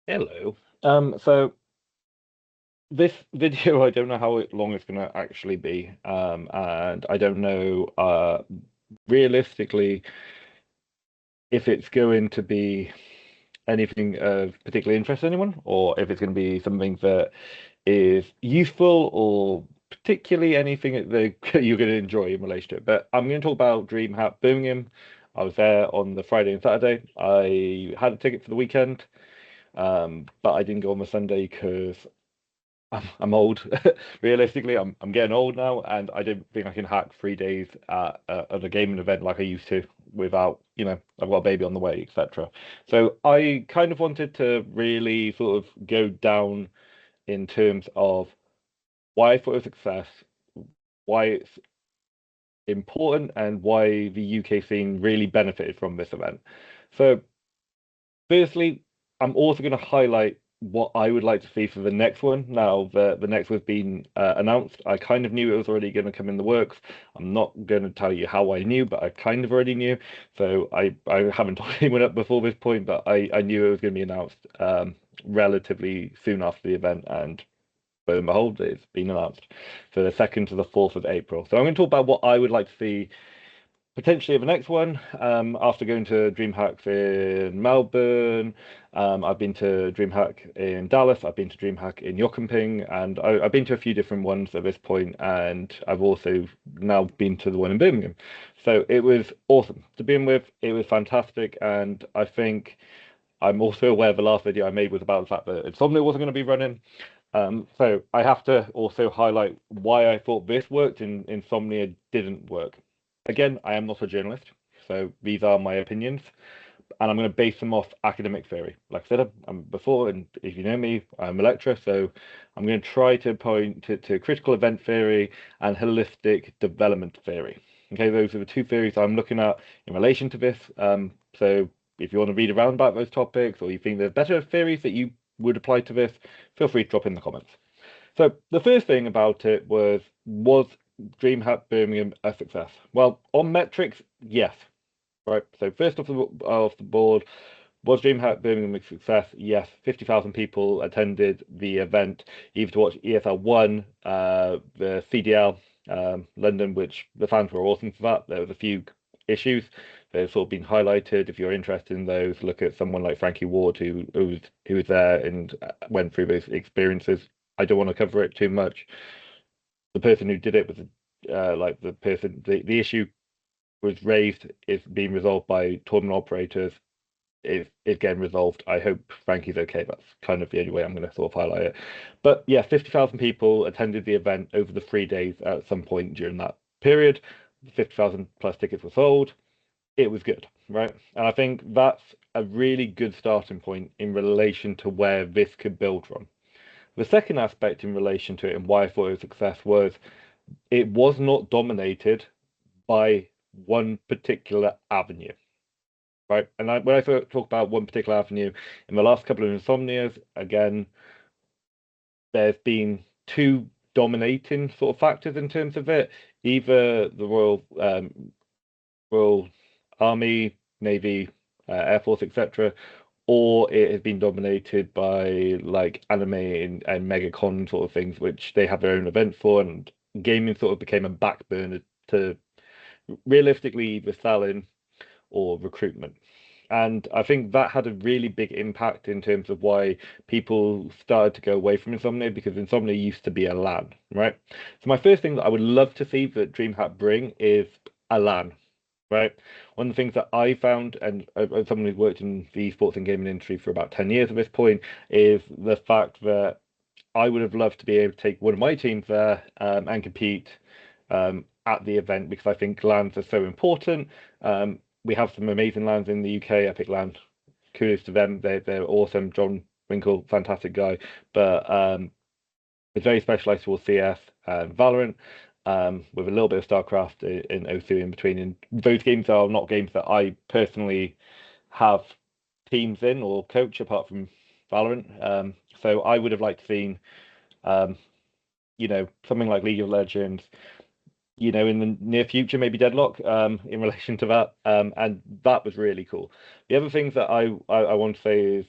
Hello. So this video, I don't know how long it's going to actually be, and I don't know, realistically, if it's going to be anything of particular interest to anyone, or if it's going to be something that is useful, or particularly anything that you're going to enjoy in relation to it. But I'm going to talk about Dreamhack Birmingham. I was there on the Friday and Saturday. I had a ticket for the weekend, but I didn't go on the Sunday because I'm old. Realistically, I'm getting old now, and I don't think I can hack 3 days at a gaming event like I used to without, I've got a baby on the way, etc. So I kind of wanted to really sort of go down in terms of why I thought it was a success, why it's important, and why the UK scene really benefited from this event. So firstly, I'm also going to highlight what I would like to see for the next one. Now, the next one's been announced. I kind of knew it was already going to come in the works. I'm not going to tell you how I knew, but I kind of already knew. So I haven't told anyone up before this point, but I knew it was going to be announced relatively soon after the event, and lo and behold, it's been announced. So the 2nd to the 4th of April. So I'm going to talk about what I would like to see potentially the next one. After going to DreamHack in Melbourne, I've been to DreamHack in Dallas, I've been to DreamHack in Yokomping, and I've been to a few different ones at this point, and I've also now been to the one in Birmingham. So it was awesome to begin with. It was fantastic, and I think I'm also aware the last video I made was about the fact that Insomnia wasn't going to be running. So I have to also highlight why I thought this worked and Insomnia didn't work. Again, I am not a journalist, so these are my opinions, and I'm going to base them off academic theory. Like I said before, and if you know me, I'm a lecturer, so I'm going to try to point to critical event theory and holistic development theory. Okay, those are the two theories I'm looking at in relation to this. So if you want to read around about those topics, or you think there's better theories that you would apply to this, feel free to drop in the comments. So the first thing about it was DreamHack Birmingham a success? Well, on metrics, yes. Right. So first off the board, was DreamHack Birmingham a success? Yes. 50,000 people attended the event, either to watch ESL One, the CDL London, which the fans were awesome for that. There was a few issues that have sort of been highlighted. If you're interested in those, look at someone like Frankie Ward, who was there and went through those experiences. I don't want to cover it too much. The person who did it was like the issue was raised, it's being resolved by tournament operators. It's getting resolved. I hope Frankie's okay. That's kind of the only way I'm going to sort of highlight it. But yeah, 50,000 people attended the event over the 3 days at some point during that period. 50,000 plus tickets were sold. It was good, right? And I think that's a really good starting point in relation to where this could build from. The second aspect in relation to it and why I thought it was a success was it was not dominated by one particular avenue, right? And when I talk about one particular avenue, in the last couple of insomnias, again, there's been two dominating sort of factors in terms of it. Either the Royal Army, Navy, Air Force, etc., or it has been dominated by like anime and MegaCon sort of things, which they have their own events for, and gaming sort of became a back burner to realistically either selling or recruitment. And I think that had a really big impact in terms of why people started to go away from Insomnia, because Insomnia used to be a LAN, right? So my first thing that I would love to see that DreamHack bring is a LAN, right? One of the things that I found, and as someone who's worked in the sports and gaming industry for about 10 years at this point, is the fact that I would have loved to be able to take one of my teams there and compete at the event, because I think lands are so important. We have some amazing lands in the UK. Epic Land, kudos to them. They're awesome. John Winkle, fantastic guy, but it's very specialized towards CS and Valorant, with a little bit of StarCraft in O2 in between. And those games are not games that I personally have teams in or coach apart from Valorant. So I would have liked to seen, um, something like League of Legends, in the near future, maybe Deadlock, in relation to that. And that was really cool. The other things that I want to say is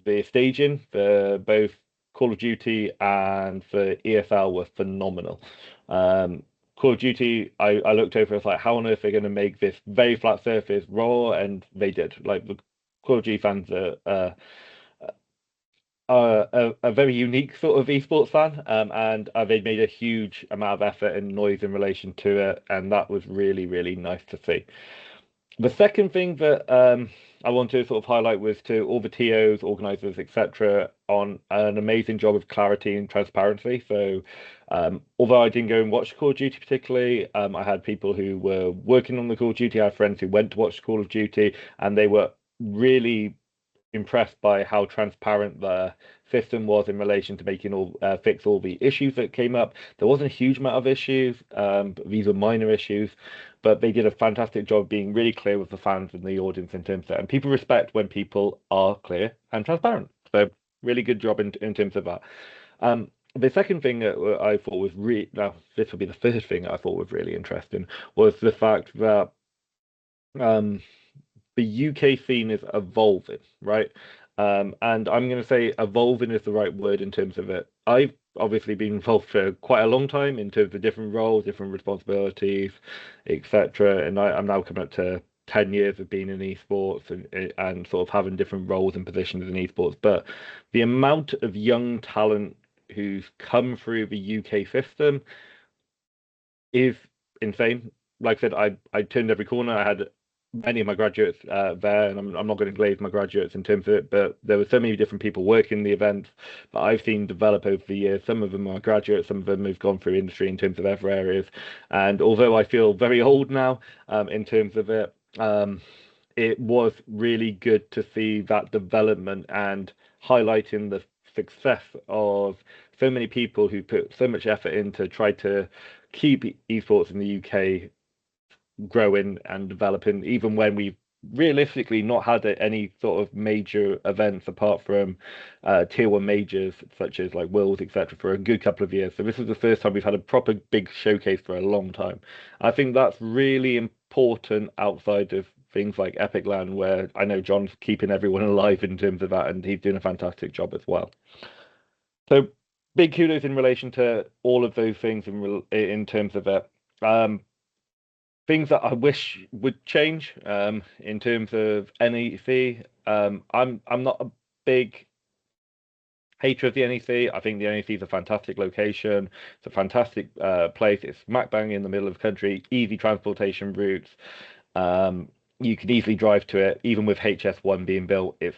the staging for both Call of Duty and for EFL were phenomenal. Um, Call of Duty, I looked over, it's like, how on earth are they going to make this very flat surface raw? And they did. Like the Call of Duty fans are a very unique sort of esports fan, and they made a huge amount of effort and noise in relation to it, and that was really, really nice to see. The second thing that I want to sort of highlight was to all the TOs, organizers, etc., on an amazing job of clarity and transparency. So, although I didn't go and watch Call of Duty particularly, I had people who were working on the Call of Duty. I had friends who went to watch Call of Duty, and they were really impressed by how transparent the system was in relation to making all fix all the issues that came up. There wasn't a huge amount of issues, but these were minor issues, but they did a fantastic job being really clear with the fans and the audience in terms of that. And people respect when people are clear and transparent. So really good job in terms of that. The second thing that I thought was really, now this will be the third thing I thought was really interesting, was the fact that um, the UK scene is evolving, right? And I'm going to say evolving is the right word in terms of it. I've obviously been involved for quite a long time in terms of different roles, different responsibilities, etc. And I'm now coming up to 10 years of being in esports and sort of having different roles and positions in esports. But the amount of young talent who's come through the UK system is insane. Like I said, I turned every corner. I had many of my graduates there, and I'm not going to glaze my graduates in terms of it, but there were so many different people working the events that I've seen develop over the years. Some of them are graduates, some of them have gone through industry in terms of other areas. And although I feel very old now, in terms of it, it was really good to see that development and highlighting the success of so many people who put so much effort in to try to keep esports in the UK growing and developing, even when we've realistically not had any sort of major events apart from tier one majors such as like Worlds, etc., for a good couple of years. So this is the first time we've had a proper big showcase for a long time. I think that's really important outside of things like Epic Land, where I know John's keeping everyone alive in terms of that, and he's doing a fantastic job as well. So big kudos in relation to all of those things in terms of it. Um, Things that I wish would change in terms of NEC. I'm not a big hater of the NEC. I think the NEC is a fantastic location. It's a fantastic place. It's smack bang in the middle of the country, easy transportation routes. You could easily drive to it, even with HS1 being built. If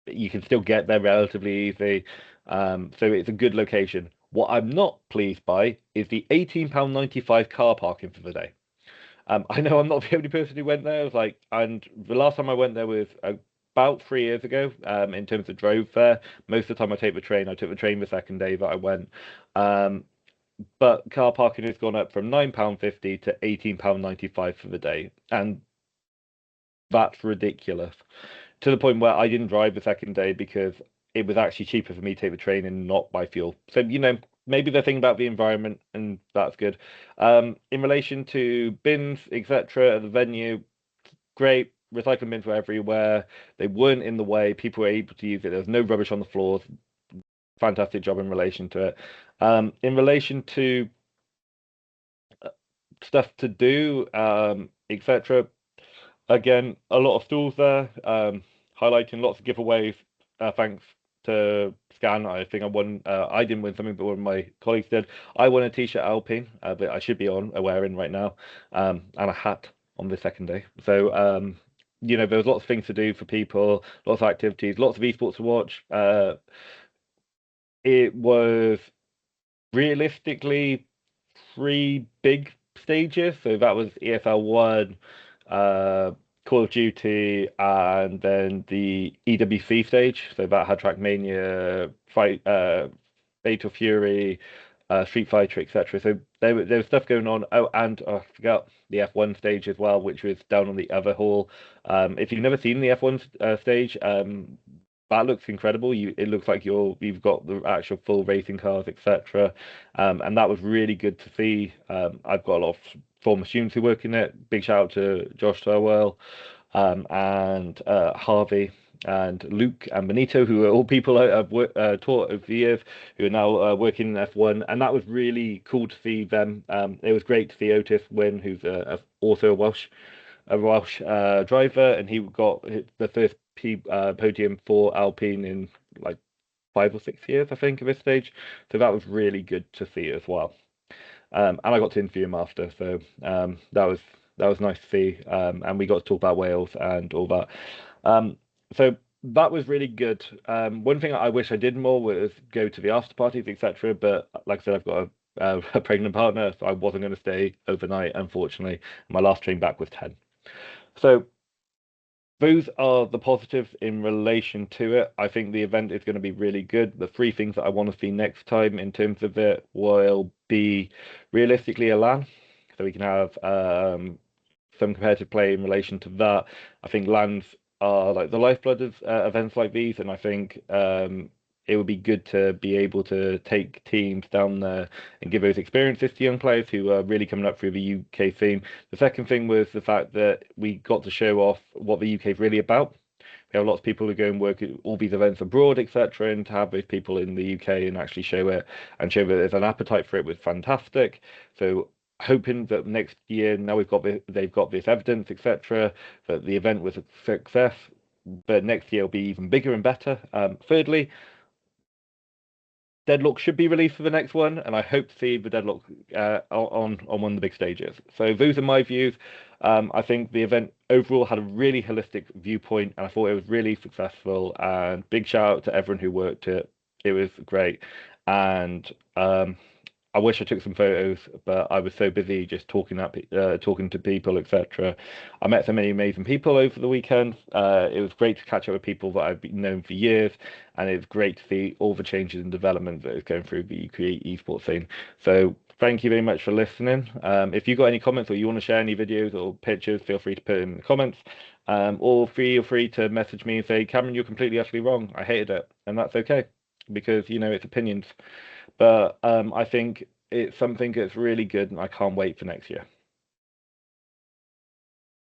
you can still get there relatively easy. So it's a good location. What I'm not pleased by is the £18.95 car parking for the day. I know I'm not the only person who went there. I was like, and the last time I went there was about 3 years ago. In terms of drove there, most of the time I take the train. I took the train the second day that I went. Um, but car parking has gone up from £9.50 to £18.95 for the day, and that's ridiculous. To the point where I didn't drive the second day because it was actually cheaper for me to take the train and not buy fuel. So, maybe they're thinking about the environment and that's good. In relation to bins, etc., at the venue, great. Recycling bins were everywhere. They weren't in the way. People were able to use it. There was no rubbish on the floors. Fantastic job in relation to it. In relation to stuff to do, etc. Again, a lot of stalls there, highlighting lots of giveaways. Thanks to Scan, I think I won. I didn't win something, but one of my colleagues did. I won a t-shirt Alpine that I should be wearing right now, and a hat on the second day. So, there was lots of things to do for people, lots of activities, lots of esports to watch. It was realistically three big stages. So that was EFL 1, uh, Call of Duty, and then the EWC stage. So that had Trackmania, Fatal Fury, Street Fighter, etc. So there was stuff going on. Oh, and I forgot the F1 stage as well, which was down on the other hall. If you've never seen the F1 stage, that looks incredible. It looks like you've got the actual full racing cars, etc. And that was really good to see. I've got a lot of former students who work in it. Big shout out to Josh Thirlwell. and Harvey and Luke and Benito, who are all people I've taught over the years, who are now working in F1, and that was really cool to see them. It was great to see Otis win, who's also a Welsh driver, and he got the first podium for Alpine in like 5 or 6 years, I think, at this stage. So that was really good to see as well. And I got to interview him after, so that was nice to see. And we got to talk about Wales and all that. Um, so that was really good. One thing I wish I did more was go to the after parties, etc. But like I said, I've got a pregnant partner, so I wasn't going to stay overnight, unfortunately. My last train back was 10. So those are the positives in relation to it. I think the event is going to be really good. The three things that I want to see next time in terms of it will be realistically a LAN. So we can have some competitive play in relation to that. I think LANs are like the lifeblood of events like these, and I think it would be good to be able to take teams down there and give those experiences to young players who are really coming up through the UK scene. The second thing was the fact that we got to show off what the UK is really about. We have lots of people who go and work at all these events abroad, etc., and to have those people in the UK and actually show it and show that there's an appetite for it was fantastic. So hoping that next year, now they've got this evidence, etc., that the event was a success, but next year will be even bigger and better. Thirdly, Deadlock should be released for the next one, and I hope to see the Deadlock on one of the big stages. So those are my views. I think the event overall had a really holistic viewpoint, and I thought it was really successful. And big shout out to everyone who worked it. It was great, and I wish I took some photos, but I was so busy just talking to people, etc. I met so many amazing people over the weekend. It was great to catch up with people that I've been known for years, and it's great to see all the changes and development that is going through the UK esports scene. So thank you very much for listening. If you've got any comments or you want to share any videos or pictures, feel free to put it in the comments. Or feel free to message me and say, Cameron, you're completely utterly wrong. I hated it, and that's okay because it's opinions. But I think it's something that's really good, and I can't wait for next year.